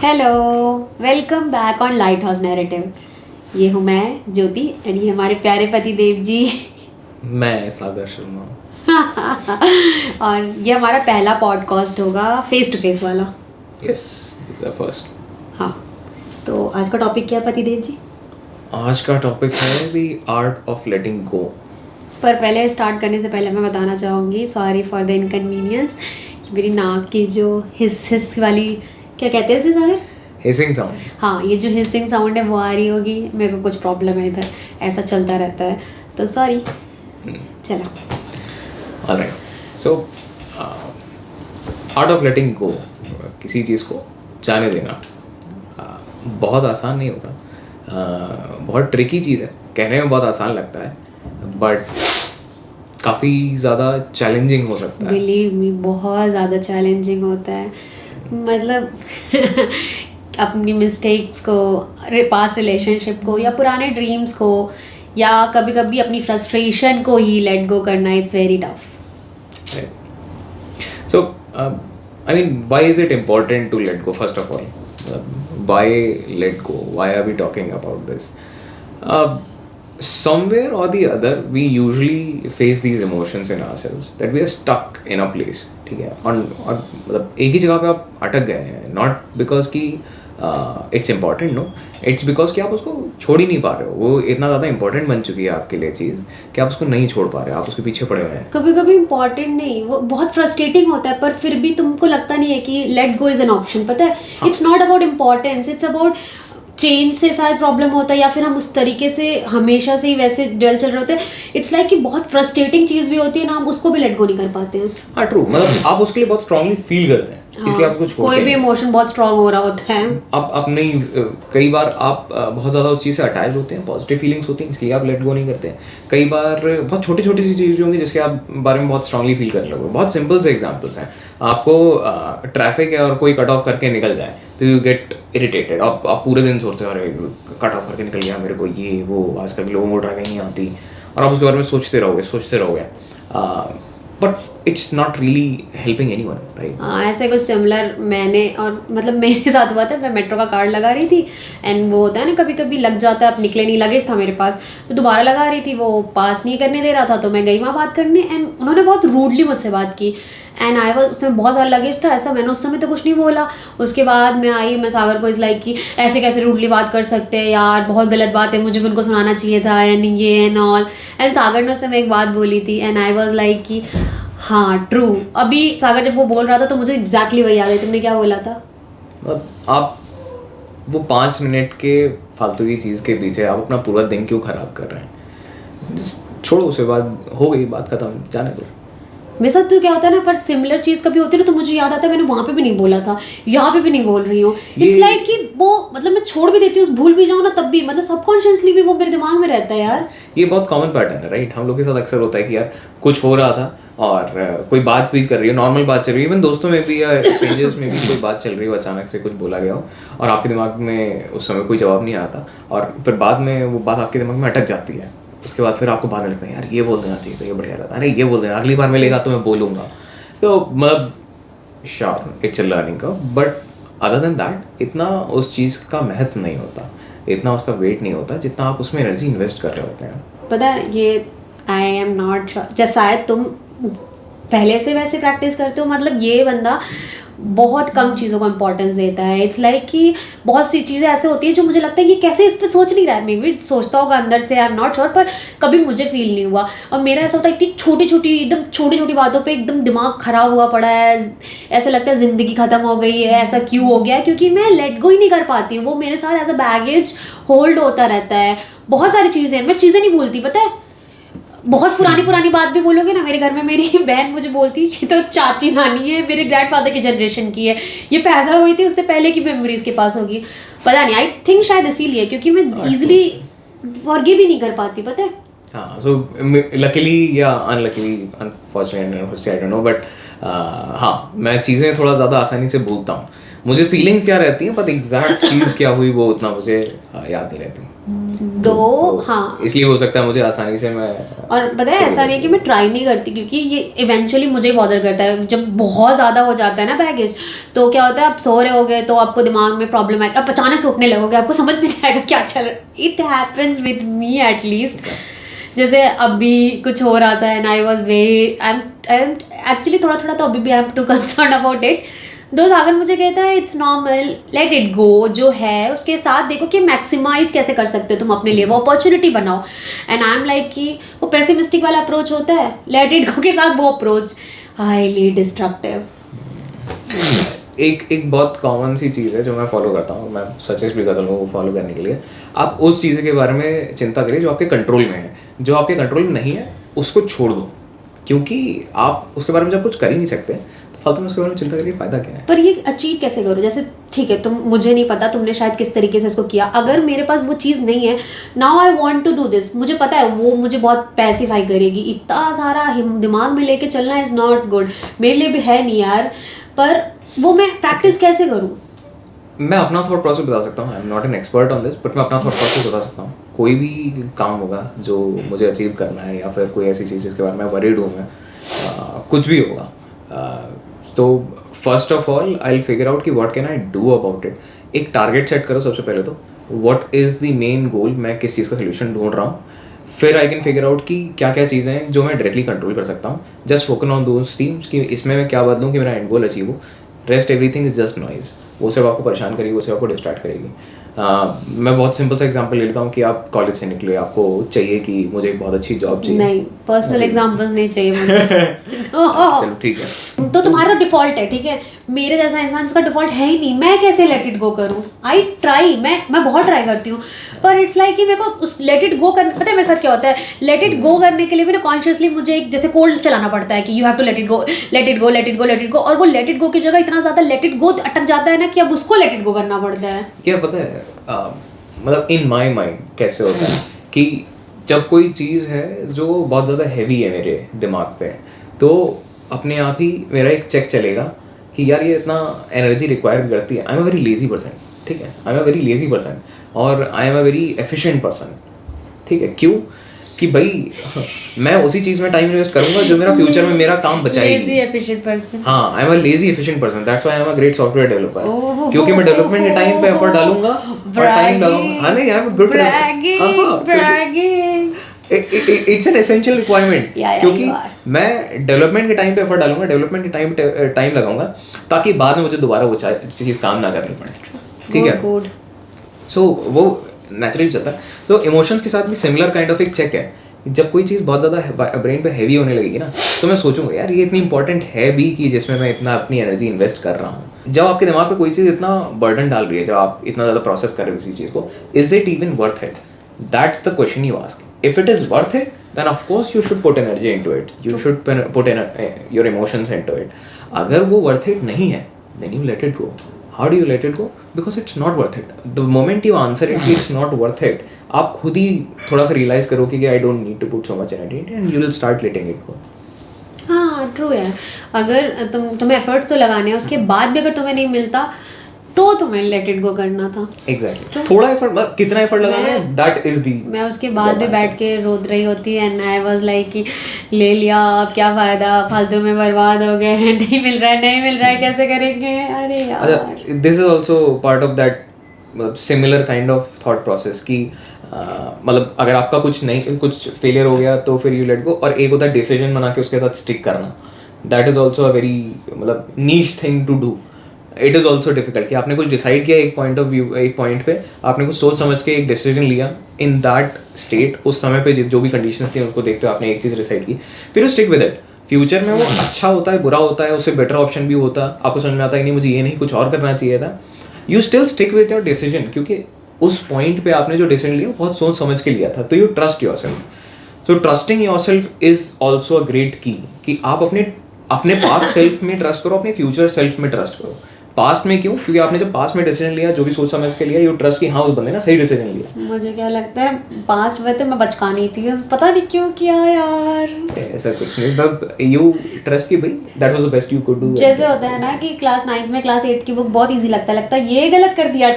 Hello, welcome back on light house narrative. ये हूँ मैं ज्योति एंड ये हमारे प्यारे पति देव जी। मैं सागर शर्मा। और ये हमारा पहला पॉडकास्ट होगा फेस टू फेस वाला। Yes, is the first. हाँ, तो आज का टॉपिक क्या है पति देव जी? आज का टॉपिक है द आर्ट ऑफ लेटिंग गो। पर पहले स्टार्ट करने से पहले मैं बताना चाहूँगी, सॉरी फॉर द इनकन्वीनियंस, कि मेरी नाक की जो हिस वाली, क्या कहते हैं इसे सागर? Hissing sound. हाँ, ये जो हिसिंग साउंड है वो आ रही होगी। मेरे को कुछ प्रॉब्लम है इधर, ऐसा चलता रहता है, तो सॉरी। चलो, alright. So art of letting go, किसी चीज़ को जाने देना बहुत आसान नहीं होता। बहुत ट्रिकी चीज़ है, कहने में बहुत आसान लगता है बट काफ़ी ज़्यादा चैलेंजिंग हो सकता है। बिलीव मी, बहुत ज़्यादा चैलेंजिंग होता है। मतलब अपनी मिस्टेक्स को, पास्ट रिलेशनशिप को, या पुराने ड्रीम्स को, या कभी कभी अपनी फ्रस्ट्रेशन को ही लेट गो करना, it's very tough. So, I mean, why is it important to let go? First of all, why let go? Why are we talking about this? Somewhere or the other, we usually face these emotions in ourselves that we are stuck in a place. ठीक है, और मतलब एक ही जगह पे आप अटक गए हैं, not because कि it's important, no, it's because कि आप उसको छोड़ ही नहीं पा रहे हो। वो इतना ज़्यादा इंपॉर्टेंट बन चुकी है आपके लिए चीज़ कि आप उसको नहीं छोड़ पा रहे हो, आप उसके पीछे पड़े हुए हैं। कभी कभी इम्पॉर्टेंट नहीं, वो बहुत फ्रस्ट्रेटिंग होता है, पर फिर भी तुमको लगता नहीं है कि let go is an option. पता है, it's not about importance, it's about change से शायद प्रॉब्लम होता है, या फिर हम उस तरीके से हमेशा से ही वैसे डल चल रहे होते हैं। इट्स लाइक कि बहुत फ्रस्ट्रेटिंग चीज़ भी होती है ना, हम उसको भी लेट गो नहीं कर पाते हैं। हाँ, ट्रू। मतलब आप उसके लिए बहुत स्ट्रांगली फील करते हैं, इसलिए आप कुछ कोई भी इमोशन बहुत स्ट्रांग हो रहा होता है। आप नहीं, कई बार आप बहुत ज़्यादा उस चीज़ से अटैच होते हैं, पॉजिटिव फीलिंग्स होती हैं, इसलिए आप लेट गो नहीं करते हैं। कई बार बहुत छोटी छोटी सी चीज़ें होंगी जिसके आप बारे में बहुत स्ट्रांगली फील करने लगोगे। बहुत सिंपल से एग्जांपल्स हैं। आपको ट्रैफिक है और कोई कट ऑफ करके निकल जाए तो यू गेट इरिटेटेड। आप पूरे दिन सोचते हो, अरे कट ऑफ करके निकल गया, मेरे को ये वो, आजकल लोगों को ड्राइविंग नहीं आती, और आप उसके बारे में सोचते रहोगे but it's not really helping anyone, right? ऐसे कुछ सिमिलर मैंने, और मतलब मेरे साथ हुआ था। मैं मेट्रो का कार्ड लगा रही थी एंड वो होता है ना, कभी कभी लग जाता है, अब निकले नहीं, लगेज था मेरे पास, तो दोबारा लगा रही थी, वो पास नहीं करने दे रहा था, तो मैं गई वहाँ बात करने एंड उन्होंने बहुत रूडली मुझसे बात की एंड आई वॉज, उसमें बहुत सारा लगेज था। ऐसा मैंने उस समय तो कुछ नहीं बोला। उसके बाद मैं आई, मैं सागर को इस लाइक कि ऐसे कैसे रूडली बात कर सकते हैं यार, बहुत गलत बात है, मुझे भी उनको सुनाना चाहिए था एंड ये एंड ऑल। एंड सागर ने उस समय एक बात बोली थी एंड आई वॉज लाइक कि हाँ ट्रू। अभी सागर जब वो बोल रहा था तो मुझे एग्जैक्टली वही याद है। तुमने क्या बोला था? मतलब आप वो 5 मिनट के फालतू की चीज़ के पीछे आप अपना पूरा दिन क्यों ख़राब कर रहे हैं? Just छोड़ो, उसके बाद हो गई बात ख़त्म, जाने दो। मेरे साथ तो क्या होता है ना, पर सिमिलर चीज़ कभी होती है ना तो मुझे याद आता है मैंने वहाँ पे भी नहीं बोला था, यहाँ पे भी नहीं बोल रही हूँ। इट्स लाइक कि वो, मतलब मैं छोड़ भी देती हूँ, भूल भी जाऊँ ना तब भी, मतलब सबकॉन्शियसली भी वो मेरे दिमाग में रहता है यार। ये बहुत कॉमन पैटर्न है, राइट? हम लोग के साथ अक्सर होता है कि यार कुछ हो रहा था और कोई बात भी कर रही है, नॉर्मल बात चल रही है, इवन दोस्तों में भी या स्ट्रेंजर्स में भी कोई बात चल रही हो, अचानक से कुछ बोला गया हो और आपके दिमाग में उस समय कोई जवाब नहीं आता, और फिर बाद में वो बात आपके दिमाग में अटक जाती है। उसके बाद फिर आपको बाद में लगता है यार ये बोल देना चाहिए था, ये बढ़िया रहता, अरे ये बोल देना, अगली बार मिलेगा तो मैं बोलूँगा। तो मतलब sure, it's a learning curve, but other than that इतना उस चीज़ का महत्व नहीं होता, इतना उसका वेट नहीं होता जितना आप उसमें एनर्जी इन्वेस्ट कर रहे होते हैं। पता है, ये आई एम नॉट श्योर, जैसे शायद तुम पहले से वैसे प्रैक्टिस करते हो, मतलब ये बंदा बहुत कम चीज़ों को इंपॉर्टेंस देता है। इट्स लाइक कि बहुत सी चीज़ें ऐसे होती हैं जो मुझे लगता है ये कैसे इस पर सोच नहीं रहा है। मे बी सोचता होगा अंदर से, आई एम नॉट श्योर, पर कभी मुझे फील नहीं हुआ। और मेरा ऐसा होता है इतनी छोटी छोटी, एकदम छोटी छोटी बातों पे एकदम दिमाग खराब हुआ पड़ा है, ऐसा लगता है ज़िंदगी ख़त्म हो गई है, ऐसा क्यों हो गया, क्योंकि मैं लेट गो ही नहीं कर पाती हूँ। वो मेरे साथ एज अ बैगेज होल्ड होता रहता है। बहुत सारी चीज़ें, मैं चीज़ें नहीं भूलती, पता है। बहुत पुरानी बात भी बोलोगे ना, मेरे घर में मेरी बहन मुझे बोलती है कि तो चाची नानी है, मेरे ग्रैंडफादर की जनरेशन की है, ये पैदा हुई थी उससे पहले की मेमोरीज के पास होगी। पता नहीं, आई थिंक शायद इसीलिए, क्योंकि मैं इजीली फॉरगिव ही नहीं कर पाती, पता है। हाँ, सो लकीली या unluckily, unfortunately I don't know, but हाँ, मैं चीज़ें थोड़ा ज़्यादा आसानी से भूलता हूँ। मुझे फीलिंग्स क्या रहती हैं, बट एग्जैक्ट चीज़ क्या हुई वो उतना मुझे याद नहीं रहती। दो, हाँ। इसलिए हो सकता है मुझे आसानी से मैं, और पता है ऐसा नहीं कि मैं ट्राई नहीं करती, क्योंकि ये इवेंचुअली मुझे बॉदर करता है जब बहुत ज़्यादा हो जाता है ना बैगेज। तो क्या होता है, आप सो रहे होगे तो आपको दिमाग में प्रॉब्लम आएगी, आप अचानक से उठने लगोगे, आपको समझ में नहीं आएगा क्या चल रहा है। It happens with me at least. जैसे अभी कुछ हो रहा था and I was very I am actually थोड़ा तो अभी भी I am too concern about it. Though Sagar मुझे कहता है it's normal, let it go, जो है उसके साथ देखो कि मैक्सिमाइज कैसे कर सकते हो तुम अपने लिए, वो अपॉर्चुनिटी बनाओ। एंड आई एम लाइक कि वो पेसिमिस्टिक वाला अप्रोच होता है, लेट इट गो के साथ वो अप्रोच हाईली डिस्ट्रक्टिव। एक बहुत कॉमन सी चीज़ है जो मैं फॉलो करता हूँ, मैं सजेस्ट भी करता हूँ लोगों को फॉलो करने के लिए। आप उस चीज़ के बारे में चिंता करिए जो आपके कंट्रोल में है, जो आपके कंट्रोल में नहीं है उसको छोड़ दो, क्योंकि आप उसके बारे में जब कुछ कर ही नहीं सकते तो फालतू में उसके बारे में चिंता करके फ़ायदा क्या है। पर ये अचीव कैसे करो? जैसे ठीक है, तुम, मुझे नहीं पता तुमने शायद किस तरीके से इसको किया, अगर मेरे पास वो चीज़ नहीं है, now I want to do this, मुझे पता है वो मुझे बहुत पैसिफाई करेगी, इतना सारा दिमाग में लेके चलना इज़ नॉट गुड, मेरे लिए भी है नहीं यार, पर वो मैं प्रैक्टिस कैसे करूँ? मैं अपना थॉट प्रोसेस बता सकता हूँ, I am not an expert on this, but मैं अपना थॉट प्रोसेस बता सकता हूँ। कोई भी काम होगा जो मुझे अचीव करना है, या फिर कोई ऐसी चीज़ जिसके बारे में वरीड हूँ मैं, कुछ भी होगा, तो first of all I will figure out कि what can I do about it. एक टारगेट सेट करो सबसे पहले, तो what is the main goal, मैं किस चीज़ का सोल्यूशन ढूंढ रहा हूँ। फिर आई कैन फिगर आउट कि क्या क्या चीज़ें हैं जो मैं डायरेक्टली कंट्रोल कर सकता हूँ। Just focus on those things कि इसमें मैं क्या बदलूँ कि मेरा एंड गोल अचीव हो। Rest everything is just noise, वो सिर्फ आपको परेशान करेगी, वो सिर्फ आपको डिस्ट्रैक्ट करेगी। मैं बहुत सिंपल सा एग्जांपल ले लेता हूँ कि आप कॉलेज से निकले, आपको चाहिए कि मुझे एक बहुत अच्छी जॉब चाहिए। नहीं, पर्सनल एग्जांपल्स नहीं चाहिए मुझे। चलो ठीक है, तो तुम्हारा डिफॉल्ट है, ठीक है, मेरे जैसा इंसान इसका डिफॉल्ट है ही नहीं, मैं कैसे लेट इट गो करूँ? आई ट्राई, मैं बहुत ट्राई करती हूँ, पर इट्स लाइक कि मेरे को उस लेट इट गो करने, पता है मेरे साथ क्या होता है, लेट इट गो करने के लिए भी ना कॉन्शियसली मुझे एक जैसे कोल्ड चलाना पड़ता है कि you have to let it go, let it go, let it go, let it go, और वो लेट इट गो की जगह इतना ज़्यादा लेट इट गो अटक जाता है ना कि अब उसको लेट इट गो करना पड़ता है। क्या पता है, मतलब इन माई माइंड कैसे होता है कि जब कोई चीज़ है जो बहुत ज़्यादा हैवी है मेरे दिमाग पे, तो अपने आप ही मेरा एक चेक चलेगा कि यार ये इतना एनर्जी रिक्वायर करती है। I am a very lazy person, ठीक है, I am a very lazy person, और I am a very efficient person, ठीक है। क्यों? कि भाई मैं उसी चीज़ में टाइम इन्वेस्ट करूंगा जो मेरा फ्यूचर में मेरा काम बचाएगी। लेजी एफिशिएंट पर्सन, हाँ, आई am a lazy efficient person, that's why I am a great software developer, क्योंकि मैं डेवलपमेंट के टाइम पे एफर्ट डालूंगा और टाइम लगाऊंगा। हाँ नहीं, I am good bragging, it's an essential requirement, क्योंकि मैं डेवलपमेंट के टाइम पे एफर्ट डालूंगा, डेवलपमेंट के टाइम लगाऊंगा, ताकि बाद में मुझे दोबारा वो चीज़ काम ना करनी पड़े, ठीक है। सो वो नेचुरली चलता है। तो इमोशंस के साथ भी सिमिलर काइंड ऑफ एक चेक है। जब कोई चीज़ बहुत ज़्यादा ब्रेन पे हैवी होने लगेगी ना, तो मैं सोचूंगा यार ये इतनी इंपॉर्टेंट है भी कि जिसमें मैं इतना अपनी एनर्जी इन्वेस्ट कर रहा हूँ। जब आपके दिमाग पे कोई चीज़ इतना बर्डन डाल रही है, जब आप इतना ज़्यादा प्रोसेस कर रहे हो किसी चीज़ को, is it even worth it? That's the question you ask. If it is worth it, then of course you should put energy into it, you should put your emotions into it. अगर वो worth it नहीं है, then you let it go. How do you let it go? Because it's not worth it. The moment you answer it, it's not worth it, आप खुद ही थोड़ा सा realise करो कि I don't need to put so much energy and you will start letting it go. हाँ true यार, अगर तुम्हें एफर्ट्स तो लगाने हैं, उसके बाद भी अगर तुम्हें नहीं मिलता तो तुम्हें लेट इट गो करना था। Exactly. थोड़ा एफर्ट, कितना एफर्ट लगाना है, that is the। मैं उसके बाद भी बैठ के रोद रही होती है एंड आई वाज लाइक कि ले लिया, अब क्या फ़ायदा, फालतू में बर्बाद हो गए, नहीं मिल रहा है, कैसे करेंगे? अरे यार, this is also part of that similar kind of thought process कि मतलब अगर आपका कुछ फेलियर हो गया तो फिर यू लेट गो, और एक होता है डिसीजन बना के उसके साथ स्टिक करना। That is also a very मतलब niche thing to do. It is also difficult कि आपने कुछ डिसाइड किया एक पॉइंट ऑफ व्यू, एक पॉइंट पे आपने कुछ सोच समझ के एक डिसीजन लिया इन दैट स्टेट, उस समय पे जो भी कंडीशंस थी उनको देखते हुए आपने एक चीज़ डिसाइड की, फिर you stick with it. Future में वो अच्छा होता है, बुरा होता है, उससे बेटर ऑप्शन भी होता है, आपको समझ में आता है कि नहीं मुझे ये नहीं कुछ और करना चाहिए था, you still stick with your decision, क्योंकि उस पॉइंट पे आपने जो डिसीजन लिया बहुत सोच समझ के लिया था, तो you trust your self. So trusting your self is also a great की, कि आप अपने पास्ट सेल्फ में ट्रस्ट करो, अपने फ्यूचर सेल्फ में ट्रस्ट करो। पास्ट में क्यों? क्योंकि आपने जब पास्ट में डिसीजन लिया, जो भी सोच समझ के लिया, यू ट्रस्ट कि हाँ उस बंदे ने सही डिसीजन लिया। मुझे क्या लगता है पास्ट में तो मैं बचकानी थी, पता नहीं क्यों किया यार। ऐसा कुछ नहीं, बट यू ट्रस्ट कि भाई that was the best you could do. जैसे होता है ना कि क्लास 9 में क्लास 8 की बुक बहुत इजी लगता है ये गलत कर दिया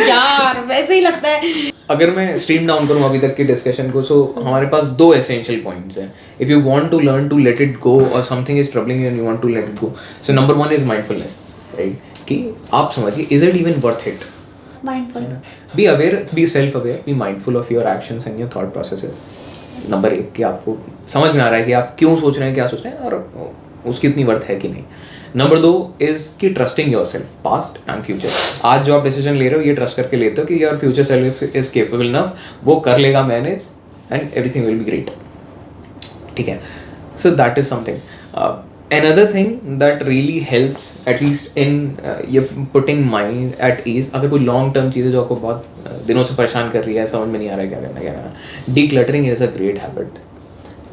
यार, वैसे ही लगता है। अगर मैं स्ट्रीम डाउन करूँ अभी तक की डिस्कशन को, सो हमारे पास 2 एसेंशियल पॉइंट्स हैं. If you want to learn to let it go और something is troubling you and you want to let it go, so number 1 is mindfulness, right? कि आप समझिए is it even worth it. Mindful, be aware, be self aware, be mindful of your actions and your thought processes. Number 1 कि आपको समझ में आ रहा है कि आप क्यों सोच रहे हैं, क्या सोच रहे हैं और उसकी इतनी वर्थ है कि नहीं. नंबर 2 इज कि trusting your self past and future. आज जो आप डिसीजन ले रहे हो ये ट्रस्ट करके लेते हो कि your future self is capable enough, वो कर लेगा manage and everything will be great. ठीक है, so that is something. Another thing that really helps at least in putting mind at ease, अगर कोई लॉन्ग टर्म चीज़ है जो आपको बहुत दिनों से परेशान कर रही है, समझ में नहीं आ रहा है क्या करना है, decluttering is a great habit.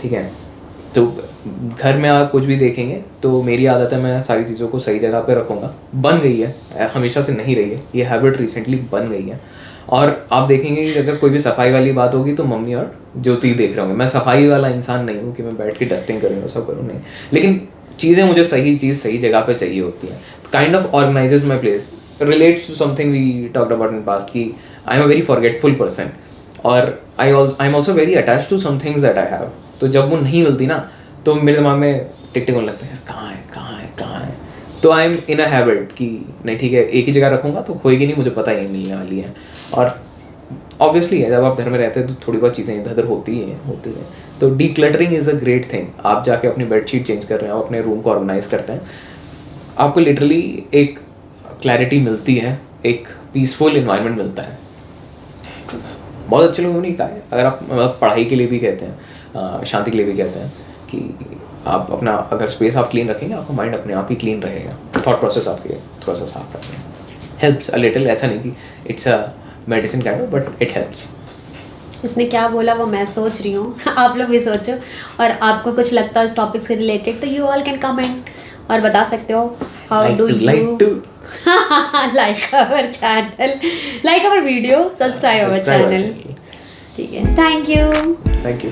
ठीक है, तो घर में आप कुछ भी देखेंगे तो मेरी आदत है मैं सारी चीज़ों को सही जगह पे रखूँगा. बन गई है, हमेशा से नहीं रही है, ये हैबिट रिसेंटली बन गई है. और आप देखेंगे कि अगर कोई भी सफाई वाली बात होगी तो मम्मी और ज्योति देख रहे होंगे. मैं सफाई वाला इंसान नहीं हूँ कि मैं बैठ के डस्टिंग करूँ सब करूँ, नहीं. लेकिन चीज़ें मुझे सही चीज़ सही जगह पे चाहिए होती हैं. Kind of organizes my place, relates to something we talked about in past कि I am a very forgetful person और I am also very attach to some things that I have. तो जब वो नहीं मिलती ना तो मेरे दिमाग में टिक टिक होने लगता है, कहाँ है कहाँ है कहाँ है. तो I am in a habit कि नहीं ठीक है, एक ही जगह रखूँगा तो खोएगी नहीं, मुझे पता ही मिलने वाली है. और ऑब्वियसली है जब आप घर में रहते हैं तो थोड़ी बहुत चीज़ें इधर उधर होती हैं. तो decluttering is a great thing. आप जाके अपनी बेडशीट चेंज कर रहे हैं, आप अपने रूम को ऑर्गेनाइज करते हैं, आपको लिटरली एक क्लैरिटी मिलती है, एक पीसफुल इन्वायरमेंट मिलता है. बहुत अच्छे लोगों ने कहा है, अगर आप पढ़ाई के लिए भी कहते हैं, शांति के लिए भी कहते हैं कि आप अपना अगर स्पेस आप क्लीन रखेंगे आपका माइंड अपने आप ही क्लीन रहेगा, थॉट प्रोसेस आपके थोड़ा सा साफ रखेंगे. Helps a little. ऐसा नहीं कि it's a medicine kind of, but it helps. इसने क्या बोला वो मैं सोच रही हूँ. आप लोग भी सोचो, और आपको कुछ लगता है इस टॉपिक से रिलेटेड तो यू ऑल कैन कमेंट और बता सकते हो. How do you like our channel, like our video, subscribe our channel. ठीक है, थैंक यू.